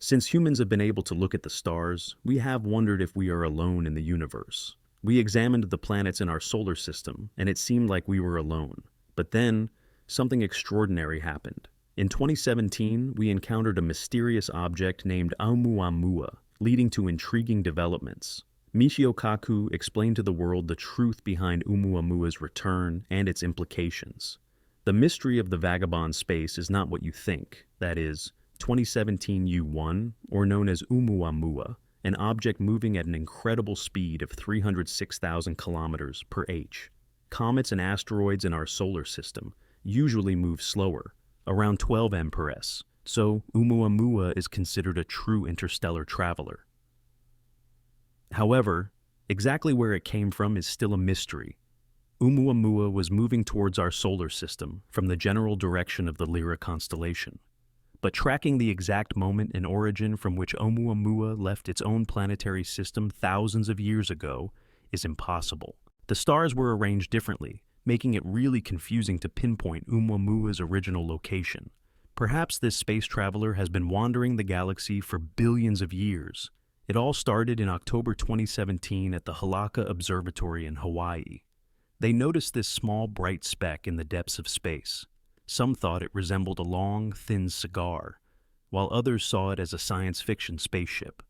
Since humans have been able to look at the stars, we have wondered if we are alone in the universe. We examined the planets in our solar system, and it seemed like we were alone. But then, something extraordinary happened. In 2017, we encountered a mysterious object named Oumuamua, leading to intriguing developments. Michio Kaku explained to the world the truth behind Oumuamua's return and its implications. The mystery of the vagabond space is not what you think, that is, 2017 U1, or known as Oumuamua, an object moving at an incredible speed of 306,000 kilometers per h. Comets and asteroids in our solar system usually move slower, around 12 m per s, so Oumuamua is considered a true interstellar traveler. However, exactly where it came from is still a mystery. Oumuamua was moving towards our solar system from the general direction of the Lyra constellation. But tracking the exact moment and origin from which Oumuamua left its own planetary system thousands of years ago is impossible. The stars were arranged differently, making it really confusing to pinpoint Oumuamua's original location. Perhaps this space traveler has been wandering the galaxy for billions of years. It all started in October 2017 at the Hancock Observatory in Hawaii. They noticed this small bright speck in the depths of space. Some thought it resembled a long, thin cigar, while others saw it as a science fiction spaceship.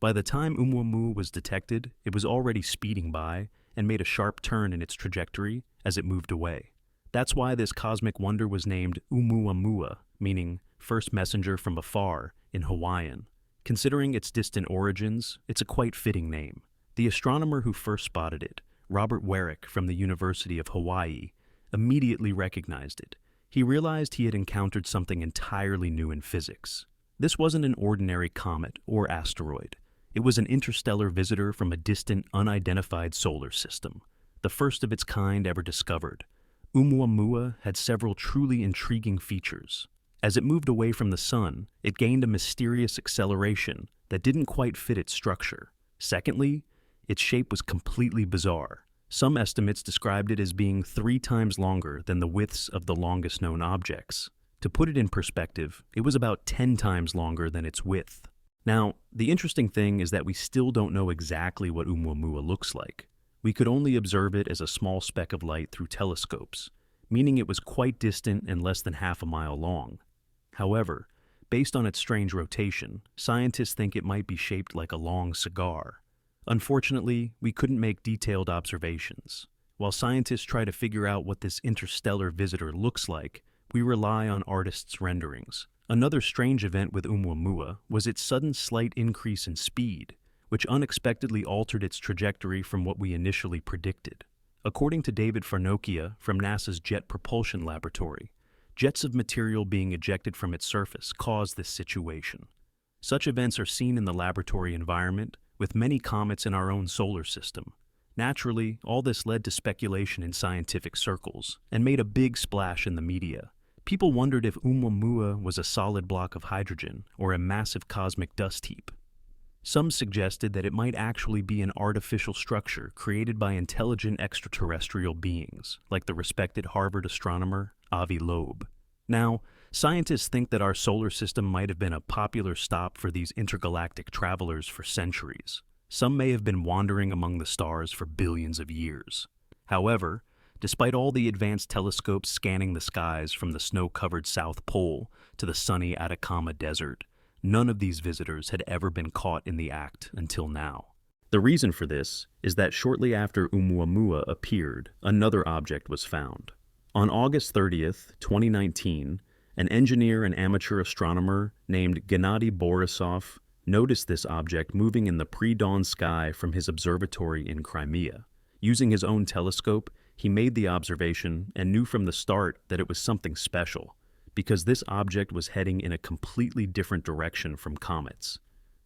By the time Oumuamua was detected, it was already speeding by and made a sharp turn in its trajectory as it moved away. That's why this cosmic wonder was named Oumuamua, meaning first messenger from afar in Hawaiian. Considering its distant origins, it's a quite fitting name. The astronomer who first spotted it, Robert Warwick from the University of Hawaii, immediately recognized it. He realized he had encountered something entirely new in physics. This wasn't an ordinary comet or asteroid. It was an interstellar visitor from a distant, unidentified solar system, the first of its kind ever discovered. Oumuamua had several truly intriguing features. As it moved away from the sun, it gained a mysterious acceleration that didn't quite fit its structure. Secondly, its shape was completely bizarre. Some estimates described it as being 3 times longer than the widths of the longest known objects. To put it in perspective, it was about 10 times longer than its width. Now, the interesting thing is that we still don't know exactly what Oumuamua looks like. We could only observe it as a small speck of light through telescopes, meaning it was quite distant and less than half a mile long. However, based on its strange rotation, scientists think it might be shaped like a long cigar. Unfortunately, we couldn't make detailed observations. While scientists try to figure out what this interstellar visitor looks like, we rely on artists' renderings. Another strange event with Oumuamua was its sudden slight increase in speed, which unexpectedly altered its trajectory from what we initially predicted. According to David Farnokia from NASA's Jet Propulsion Laboratory, jets of material being ejected from its surface caused this situation. Such events are seen in the laboratory environment, with many comets in our own solar system. Naturally, all this led to speculation in scientific circles and made a big splash in the media. People wondered if Oumuamua was a solid block of hydrogen or a massive cosmic dust heap. Some suggested that it might actually be an artificial structure created by intelligent extraterrestrial beings, like the respected Harvard astronomer Avi Loeb. Now, scientists think that our solar system might have been a popular stop for these intergalactic travelers for centuries. Some may have been wandering among the stars for billions of years. However, despite all the advanced telescopes scanning the skies from the snow-covered South Pole to the sunny Atacama Desert, none of these visitors had ever been caught in the act until now. The reason for this is that shortly after Oumuamua appeared, another object was found. On August 30th, 2019, an engineer and amateur astronomer named Gennady Borisov noticed this object moving in the pre-dawn sky from his observatory in Crimea. Using his own telescope, he made the observation and knew from the start that it was something special, because this object was heading in a completely different direction from comets.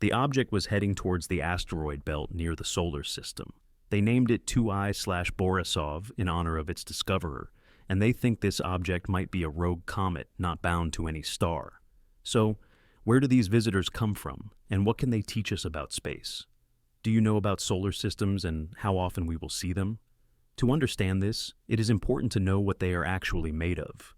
The object was heading towards the asteroid belt near the solar system. They named it 2I/Borisov in honor of its discoverer, and they think this object might be a rogue comet not bound to any star. So, where do these visitors come from, and what can they teach us about space? Do you know about solar systems and how often we will see them? To understand this, it is important to know what they are actually made of.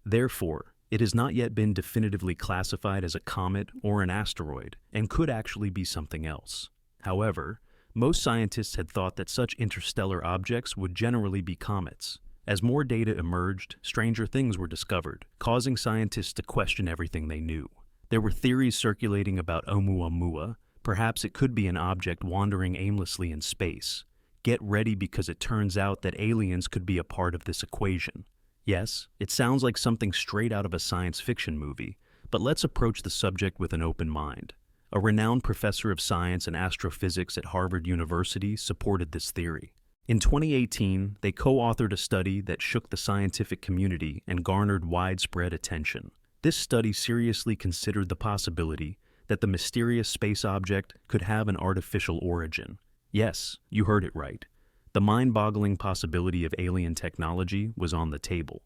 Therefore, It has not yet been definitively classified as a comet or an asteroid and could actually be something else. However, most scientists had thought that such interstellar objects would generally be comets. As more data emerged, stranger things were discovered, causing scientists to question everything they knew. There were theories circulating about Oumuamua. Perhaps it could be an object wandering aimlessly in space. Get ready, because it turns out that aliens could be a part of this equation. Yes, it sounds like something straight out of a science fiction movie, but let's approach the subject with an open mind. A renowned professor of science and astrophysics at Harvard University supported this theory. In 2018, they co-authored a study that shook the scientific community and garnered widespread attention. This study seriously considered the possibility that the mysterious space object could have an artificial origin. Yes, you heard it right. The mind-boggling possibility of alien technology was on the table.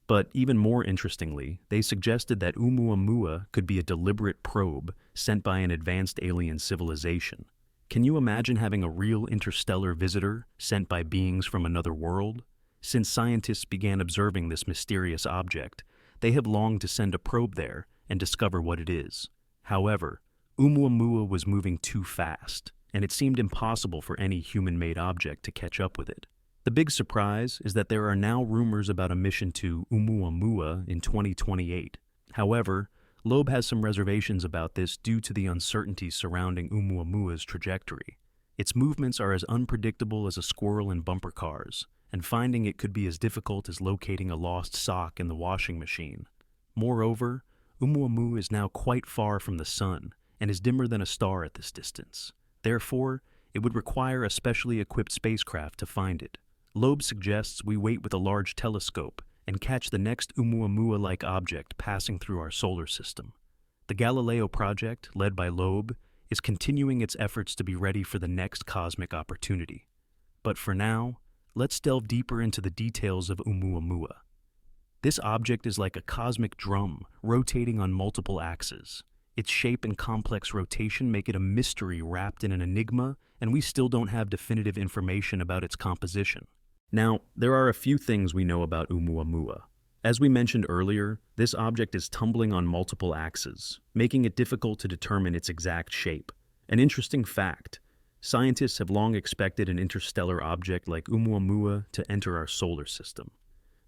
But even more interestingly, they suggested that Oumuamua could be a deliberate probe sent by an advanced alien civilization. Can you imagine having a real interstellar visitor sent by beings from another world? Since scientists began observing this mysterious object, they have longed to send a probe there and discover what it is. However, Oumuamua was moving too fast, and it seemed impossible for any human-made object to catch up with it. The big surprise is that there are now rumors about a mission to Oumuamua in 2028. However, Loeb has some reservations about this due to the uncertainty surrounding Oumuamua's trajectory. Its movements are as unpredictable as a squirrel in bumper cars, and finding it could be as difficult as locating a lost sock in the washing machine. Moreover, Oumuamua is now quite far from the sun and is dimmer than a star at this distance. Therefore, it would require a specially equipped spacecraft to find it. Loeb suggests we wait with a large telescope and catch the next Oumuamua-like object passing through our solar system. The Galileo project, led by Loeb, is continuing its efforts to be ready for the next cosmic opportunity. But for now, let's delve deeper into the details of Oumuamua. This object is like a cosmic drum, rotating on multiple axes. Its shape and complex rotation make it a mystery wrapped in an enigma, and we still don't have definitive information about its composition. Now, there are a few things we know about Oumuamua. As we mentioned earlier, this object is tumbling on multiple axes, making it difficult to determine its exact shape. An interesting fact: scientists have long expected an interstellar object like Oumuamua to enter our solar system.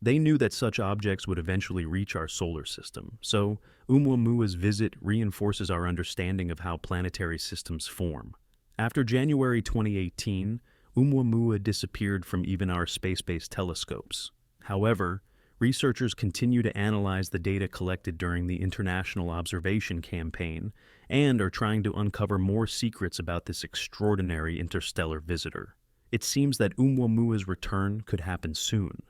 They knew that such objects would eventually reach our solar system, so Oumuamua's visit reinforces our understanding of how planetary systems form. After January 2018, Oumuamua disappeared from even our space-based telescopes. However, researchers continue to analyze the data collected during the International Observation Campaign and are trying to uncover more secrets about this extraordinary interstellar visitor. It seems that Oumuamua's return could happen soon.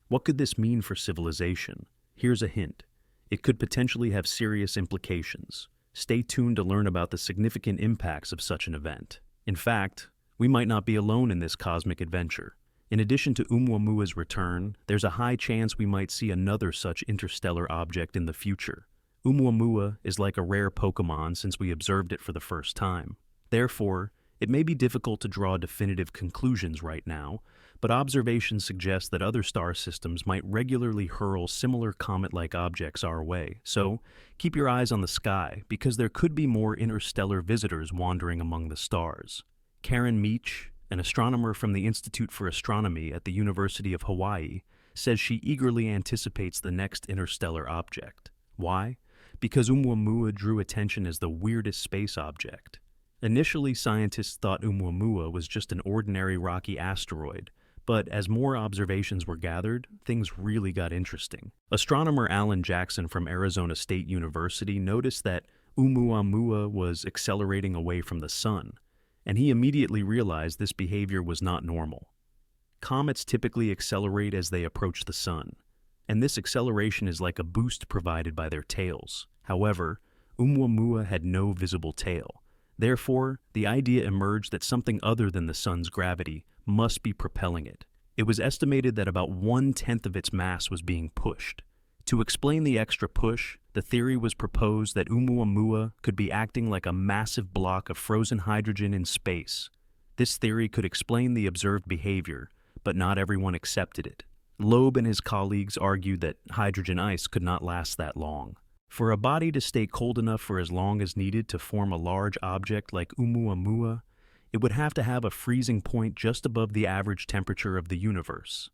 What could this mean for civilization? Here's a hint. It could potentially have serious implications. Stay tuned to learn about the significant impacts of such an event. In fact, we might not be alone in this cosmic adventure. In addition to Oumuamua's return, there's a high chance we might see another such interstellar object in the future. Oumuamua is like a rare Pokemon since we observed it for the first time. Therefore, it may be difficult to draw definitive conclusions right now, but observations suggest that other star systems might regularly hurl similar comet-like objects our way. So, keep your eyes on the sky, because there could be more interstellar visitors wandering among the stars. Karen Meach, an astronomer from the Institute for Astronomy at the University of Hawaii, says she eagerly anticipates the next interstellar object. Why? Because Oumuamua drew attention as the weirdest space object. Initially, scientists thought Oumuamua was just an ordinary rocky asteroid, but as more observations were gathered, things really got interesting. Astronomer Alan Jackson from Arizona State University noticed that Oumuamua was accelerating away from the sun, and he immediately realized this behavior was not normal. Comets typically accelerate as they approach the sun, and this acceleration is like a boost provided by their tails. However, Oumuamua had no visible tail. Therefore, the idea emerged that something other than the sun's gravity must be propelling it. It was estimated that about 1/10 of its mass was being pushed. To explain the extra push, the theory was proposed that Oumuamua could be acting like a massive block of frozen hydrogen in space. This theory could explain the observed behavior, but not everyone accepted it. Loeb and his colleagues argued that hydrogen ice could not last that long. For a body to stay cold enough for as long as needed to form a large object like Oumuamua, it would have to have a freezing point just above the average temperature of the universe.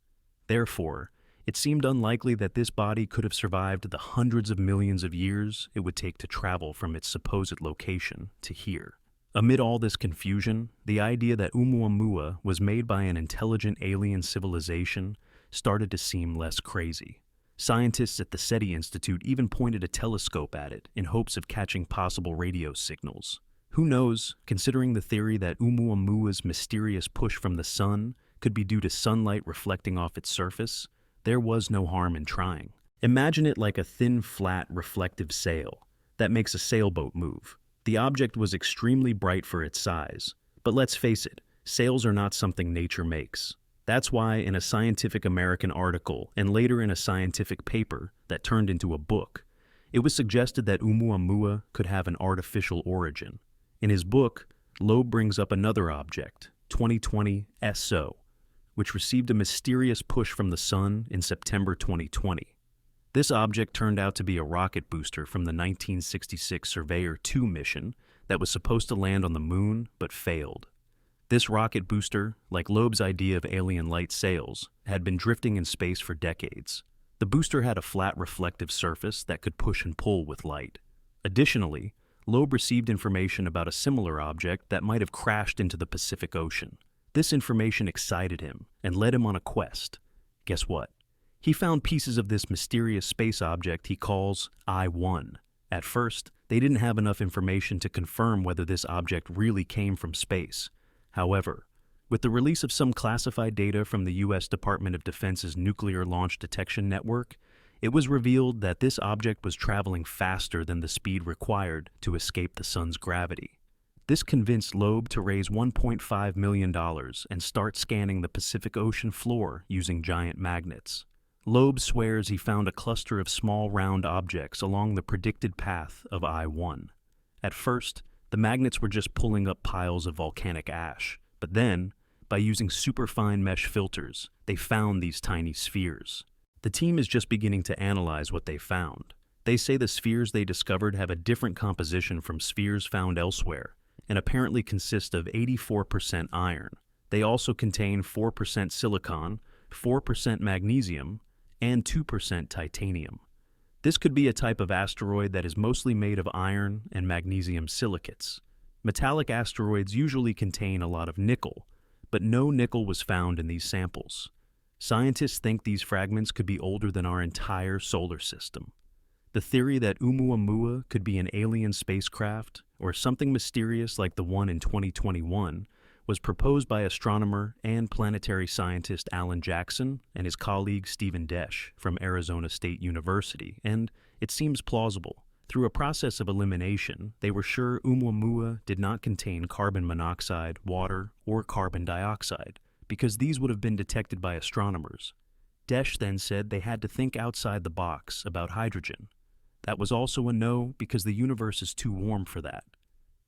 Therefore, it seemed unlikely that this body could have survived the hundreds of millions of years it would take to travel from its supposed location to here. Amid all this confusion, the idea that Oumuamua was made by an intelligent alien civilization started to seem less crazy. Scientists at the SETI Institute even pointed a telescope at it in hopes of catching possible radio signals. Who knows, considering the theory that Oumuamua's mysterious push from the sun could be due to sunlight reflecting off its surface, there was no harm in trying. Imagine it like a thin, flat, reflective sail that makes a sailboat move. The object was extremely bright for its size, but let's face it, sails are not something nature makes. That's why in a Scientific American article and later in a scientific paper that turned into a book, it was suggested that Oumuamua could have an artificial origin. In his book, Loeb brings up another object, 2020 SO, which received a mysterious push from the sun in September 2020. This object turned out to be a rocket booster from the 1966 Surveyor 2 mission that was supposed to land on the moon but failed. This rocket booster, like Loeb's idea of alien light sails, had been drifting in space for decades. The booster had a flat reflective surface that could push and pull with light. Additionally, Loeb received information about a similar object that might have crashed into the Pacific Ocean. This information excited him and led him on a quest. Guess what? He found pieces of this mysterious space object he calls I-1. At first, they didn't have enough information to confirm whether this object really came from space. However, with the release of some classified data from the U.S. Department of Defense's Nuclear Launch Detection Network, it was revealed that this object was traveling faster than the speed required to escape the sun's gravity. This convinced Loeb to raise $1.5 million and start scanning the Pacific Ocean floor using giant magnets. Loeb swears he found a cluster of small round objects along the predicted path of I-1. At first, the magnets were just pulling up piles of volcanic ash, but then, by using superfine mesh filters, they found these tiny spheres. The team is just beginning to analyze what they found. They say the spheres they discovered have a different composition from spheres found elsewhere, and apparently consist of 84% iron. They also contain 4% silicon, 4% magnesium, and 2% titanium. This could be a type of asteroid that is mostly made of iron and magnesium silicates. Metallic asteroids usually contain a lot of nickel, but no nickel was found in these samples. Scientists think these fragments could be older than our entire solar system. The theory that Oumuamua could be an alien spacecraft, or something mysterious like the one in 2021, was proposed by astronomer and planetary scientist Alan Jackson and his colleague Stephen Desch from Arizona State University, and it seems plausible. Through a process of elimination, they were sure Oumuamua did not contain carbon monoxide, water, or carbon dioxide, because these would have been detected by astronomers. Desch then said they had to think outside the box about hydrogen. That was also a no because the universe is too warm for that.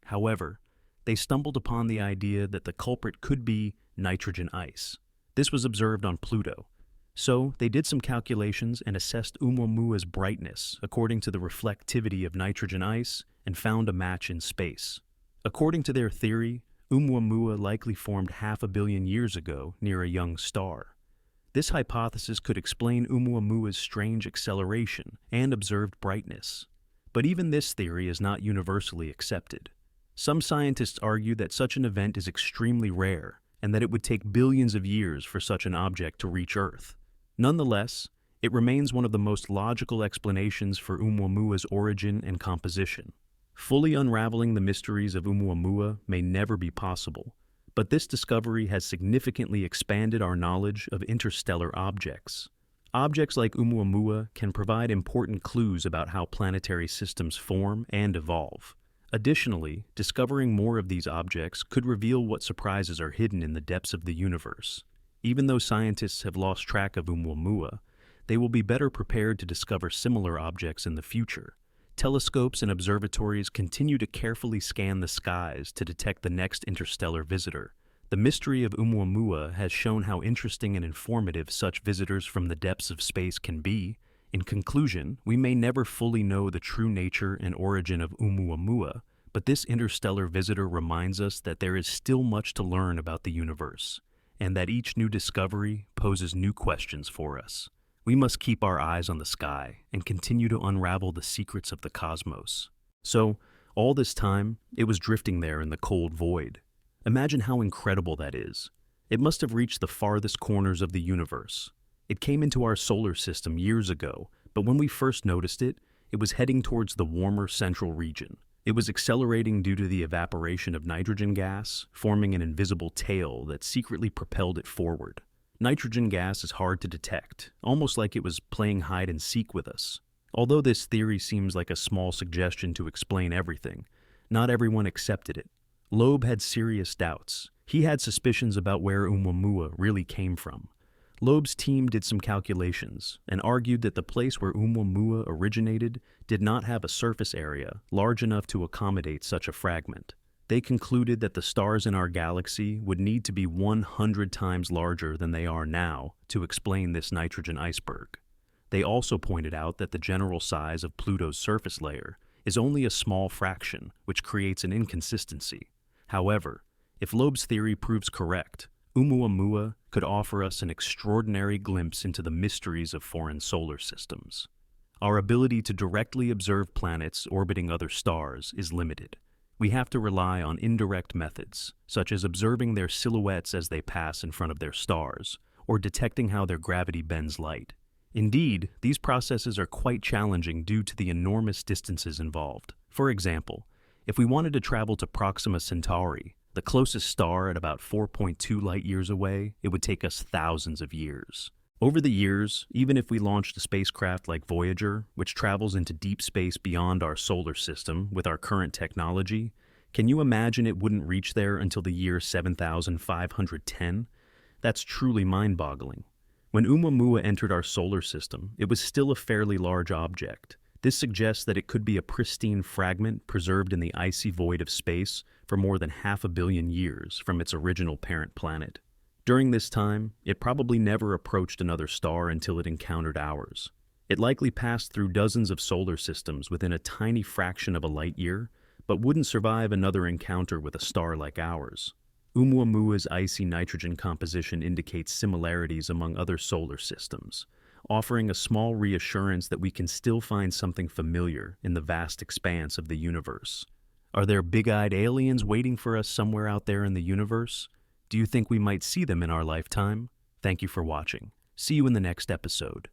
However, they stumbled upon the idea that the culprit could be nitrogen ice. This was observed on Pluto. So they did some calculations and assessed Oumuamua's brightness according to the reflectivity of nitrogen ice and found a match in space. According to their theory, Oumuamua likely formed 500 million years ago near a young star. This hypothesis could explain Oumuamua's strange acceleration and observed brightness. But even this theory is not universally accepted. Some scientists argue that such an event is extremely rare and that it would take billions of years for such an object to reach Earth. Nonetheless, it remains one of the most logical explanations for Oumuamua's origin and composition. Fully unraveling the mysteries of Oumuamua may never be possible, but this discovery has significantly expanded our knowledge of interstellar objects. Objects like Oumuamua can provide important clues about how planetary systems form and evolve. Additionally, discovering more of these objects could reveal what surprises are hidden in the depths of the universe. Even though scientists have lost track of Oumuamua, they will be better prepared to discover similar objects in the future. Telescopes and observatories continue to carefully scan the skies to detect the next interstellar visitor. The mystery of Oumuamua has shown how interesting and informative such visitors from the depths of space can be. In conclusion, we may never fully know the true nature and origin of Oumuamua, but this interstellar visitor reminds us that there is still much to learn about the universe, and that each new discovery poses new questions for us. We must keep our eyes on the sky and continue to unravel the secrets of the cosmos. So, all this time, it was drifting there in the cold void. Imagine how incredible that is. It must have reached the farthest corners of the universe. It came into our solar system years ago, but when we first noticed it, it was heading towards the warmer central region. It was accelerating due to the evaporation of nitrogen gas, forming an invisible tail that secretly propelled it forward. Nitrogen gas is hard to detect, almost like it was playing hide and seek with us. Although this theory seems like a small suggestion to explain everything, not everyone accepted it. Loeb had serious doubts. He had suspicions about where Oumuamua really came from. Loeb's team did some calculations and argued that the place where Oumuamua originated did not have a surface area large enough to accommodate such a fragment. They concluded that the stars in our galaxy would need to be 100 times larger than they are now to explain this nitrogen iceberg. They also pointed out that the general size of Pluto's surface layer is only a small fraction, which creates an inconsistency. However, if Loeb's theory proves correct, Oumuamua could offer us an extraordinary glimpse into the mysteries of foreign solar systems. Our ability to directly observe planets orbiting other stars is limited. We have to rely on indirect methods, such as observing their silhouettes as they pass in front of their stars, or detecting how their gravity bends light. Indeed, these processes are quite challenging due to the enormous distances involved. For example, if we wanted to travel to Proxima Centauri, the closest star at about 4.2 light-years away, it would take us thousands of years. Over the years, even if we launched a spacecraft like Voyager, which travels into deep space beyond our solar system with our current technology, can you imagine it wouldn't reach there until the year 7510? That's truly mind-boggling. When Oumuamua entered our solar system, it was still a fairly large object. This suggests that it could be a pristine fragment preserved in the icy void of space for more than 500 million years from its original parent planet. During this time, it probably never approached another star until it encountered ours. It likely passed through dozens of solar systems within a tiny fraction of a light year, but wouldn't survive another encounter with a star like ours. Oumuamua's icy nitrogen composition indicates similarities among other solar systems, offering a small reassurance that we can still find something familiar in the vast expanse of the universe. Are there big-eyed aliens waiting for us somewhere out there in the universe? Do you think we might see them in our lifetime? Thank you for watching. See you in the next episode.